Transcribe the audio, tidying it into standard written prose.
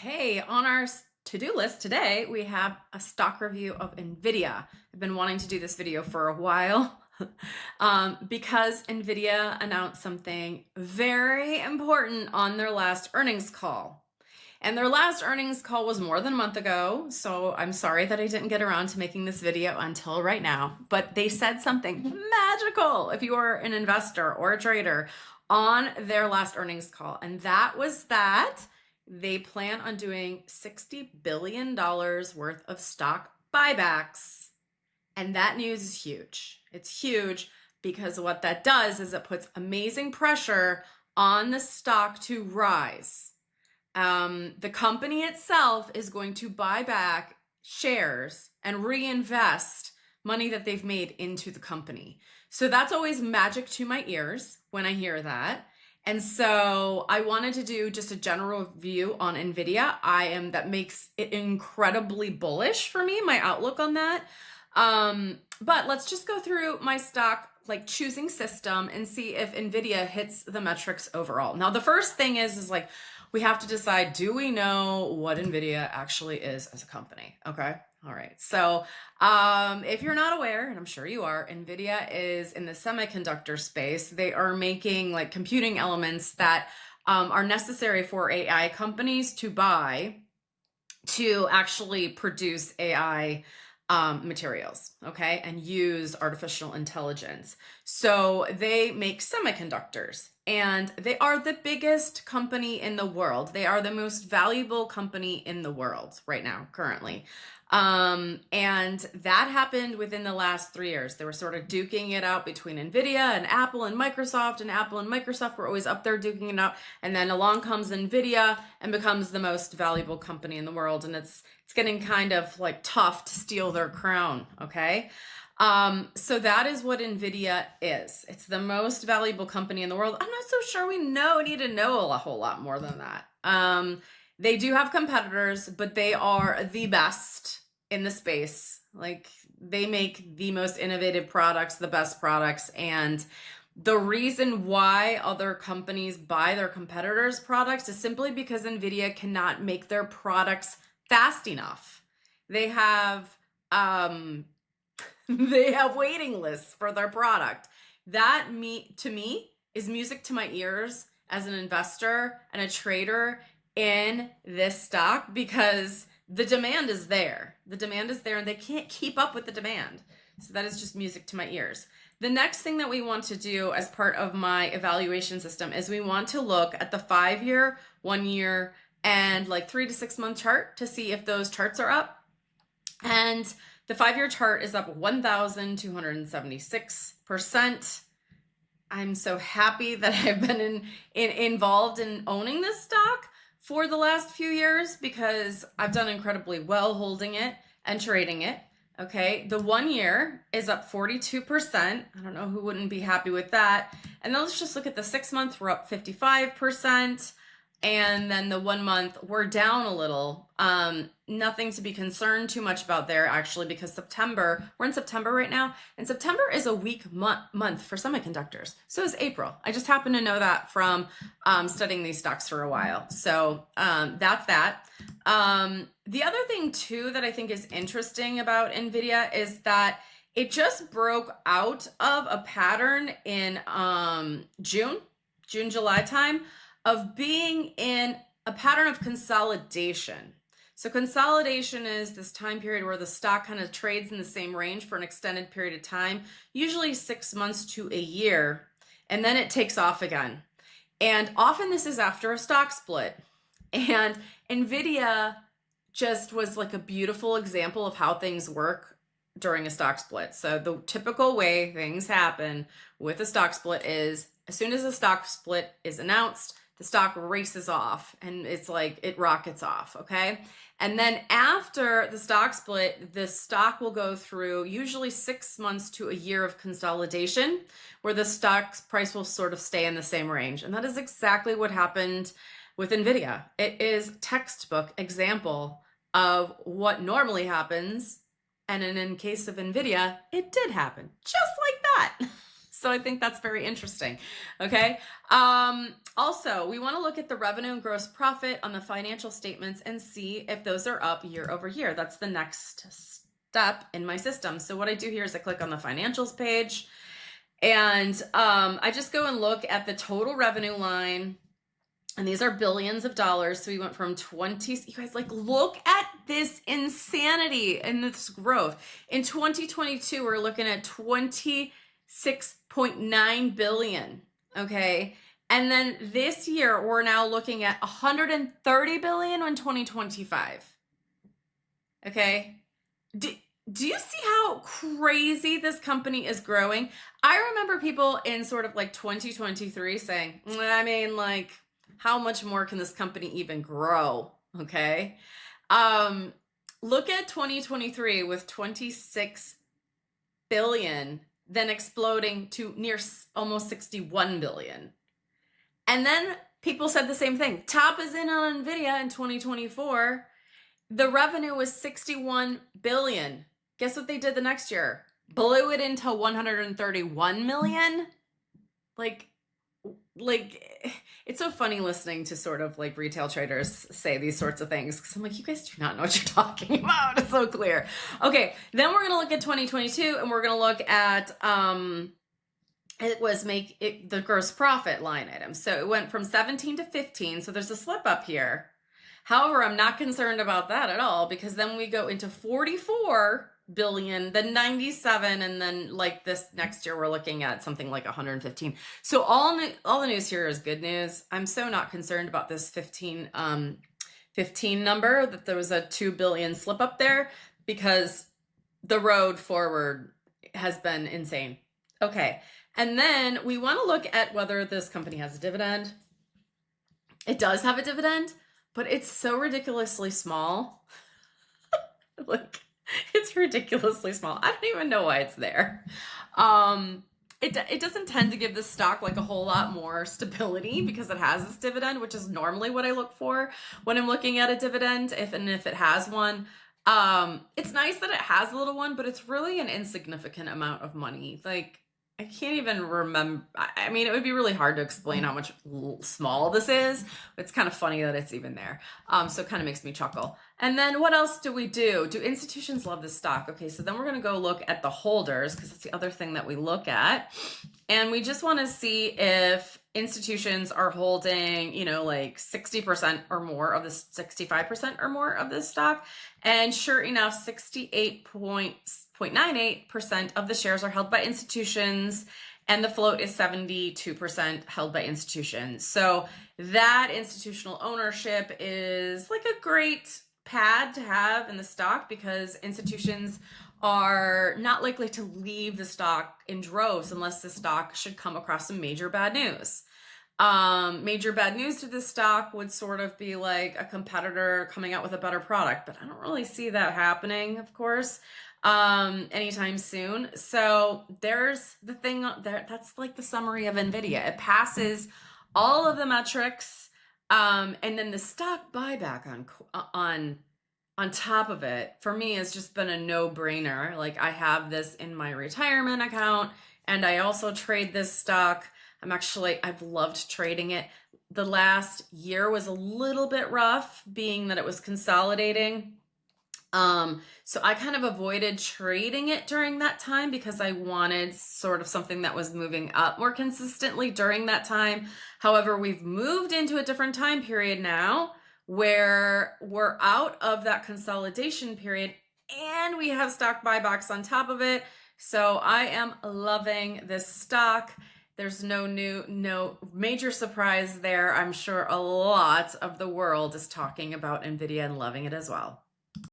Okay, on our to-do list today, we have a stock review of NVIDIA. I've been wanting to do this video for a while because NVIDIA announced something very important on their last earnings call. And their last earnings call was more than a month ago, so I'm sorry that I didn't get around to making this video until right now. But they said something magical if you are an investor or a trader on their last earnings call. And that was that they plan on doing $60 billion worth of stock buybacks. And that news is huge. It's huge because what that does is it puts amazing pressure on the stock to rise. The company itself is going to buy back shares and reinvest money that they've made into the company. So that's always magic to my ears when I hear that. And so I wanted to do just a general view on NVIDIA. That makes it incredibly bullish for me, my outlook on that. But let's just go through my stock choosing system and see if NVIDIA hits the metrics overall. Now, the first thing is we have to decide, do we know what NVIDIA actually is as a company? Okay. All right. So if you're not aware, and I'm sure you are, NVIDIA is in the semiconductor space. They are making computing elements that are necessary for AI companies to buy to actually produce AI materials, okay, and use artificial intelligence. So they make semiconductors, and they are the biggest company in the world. They are the most valuable company in the world right now, currently. And that happened within the last 3 years. They were sort of duking it out between NVIDIA and Apple and Apple and Microsoft were always up there duking it out. And then along comes NVIDIA and becomes the most valuable company in the world. And it's getting kind of tough to steal their crown. Okay. So that is what NVIDIA is. It's the most valuable company in the world. I'm not so sure we need to know a whole lot more than that. They do have competitors, but they are the best in the space. They make the most innovative products, the best products. And the reason why other companies buy their competitors' products is simply because NVIDIA cannot make their products fast enough. They have waiting lists for their product. That to me is music to my ears as an investor and a trader in this stock, because the demand is there. The demand is there and they can't keep up with the demand. So that is just music to my ears. The next thing that we want to do as part of my evaluation system is we want to look at the 5-year, 1 year, and 3 to 6 month chart to see if those charts are up. And the 5-year chart is up 1,276%. I'm so happy that I've been involved in owning this stock for the last few years because I've done incredibly well holding it and trading it. Okay, the 1 year is up 42%. I don't know who wouldn't be happy with that. And then let's just look at the 6 month. We're up 55%. And then the 1 month, we're down a little. Nothing to be concerned too much about there, actually, because we're in September right now, and September is a weak month for semiconductors. So is April. I just happen to know that from studying these stocks for a while. So that's that. The other thing, too, that I think is interesting about NVIDIA is that it just broke out of a pattern in June, July time, of being in a pattern of consolidation. So consolidation is this time period where the stock kind of trades in the same range for an extended period of time, usually 6 months to a year, and then it takes off again. And often this is after a stock split. And NVIDIA just was a beautiful example of how things work during a stock split. So the typical way things happen with a stock split is as soon as a stock split is announced, the stock races off and it's it rockets off, okay? And then after the stock split, the stock will go through usually 6 months to a year of consolidation where the stock's price will sort of stay in the same range. And that is exactly what happened with NVIDIA. It is textbook example of what normally happens. And in case of NVIDIA, it did happen just like that. So I think that's very interesting. Okay. Also, we want to look at the revenue and gross profit on the financial statements and see if those are up year over year. That's the next step in my system. So what I do here is I click on the financials page, and I just go and look at the total revenue line. And these are billions of dollars. So we went from 20, you guys, like, look at this insanity and this growth. In 2022, we're looking at 26.9 billion. Okay. And then this year, we're now looking at 130 billion in 2025. Okay. Do you see how crazy this company is growing? I remember people in sort of like 2023 saying, I mean, like, how much more can this company even grow? Okay. Look at 2023 with 26 billion, then exploding to near almost 61 billion. And then people said the same thing. Top is in on NVIDIA in 2024. The revenue was 61 billion. Guess what they did the next year? Blew it into 131 million. Like, it's so funny listening to sort of like retail traders say these sorts of things, because I'm like, you guys do not know what you're talking about. It's so clear. Okay, then we're going to look at 2022, and we're going to look at the gross profit line item. So it went from 17 to 15, so there's a slip up here. However, I'm not concerned about that at all, because then we go into 44 billion, then 97, and then like this next year we're looking at something like 115. So all the news here is good news. I'm so not concerned about this 15 number, that there was a 2 billion slip up there, because the road forward has been insane. Okay, and then we want to look at whether this company has a dividend. It does have a dividend, but it's so ridiculously small. Like, it's ridiculously small. I don't even know why it's there. It doesn't tend to give the stock like a whole lot more stability, because it has this dividend, which is normally what I look for when I'm looking at a dividend, if it has one. It's nice that it has a little one, but it's really an insignificant amount of money. Like, I can't even remember. I mean, it would be really hard to explain how much small this is. It's kind of funny that it's even there. So it kind of makes me chuckle. And then what else do we do? Do institutions love this stock? Okay, so then we're going to go look at the holders, because that's the other thing that we look at. And we just want to see if institutions are holding, like 60% or more of this, 65% or more of this stock. And sure enough, 68.98% of the shares are held by institutions, and the float is 72% held by institutions. So that institutional ownership is like a great pad to have in the stock, because institutions are not likely to leave the stock in droves unless the stock should come across some major bad news. Major bad news to this stock would sort of be like a competitor coming out with a better product, but I don't really see that happening, of course, anytime soon. So there's the thing there. That's like the summary of NVIDIA. It passes all of the metrics, and then the stock buyback on top of it, for me, has just been a no-brainer. Like, I have this in my retirement account, and I also trade this stock. I've loved trading it. The last year was a little bit rough, being that it was consolidating. So I kind of avoided trading it during that time, because I wanted sort of something that was moving up more consistently during that time. However, we've moved into a different time period now, where we're out of that consolidation period, and we have stock buybacks on top of it. So I am loving this stock. There's no major surprise there. I'm sure a lot of the world is talking about NVIDIA and loving it as well.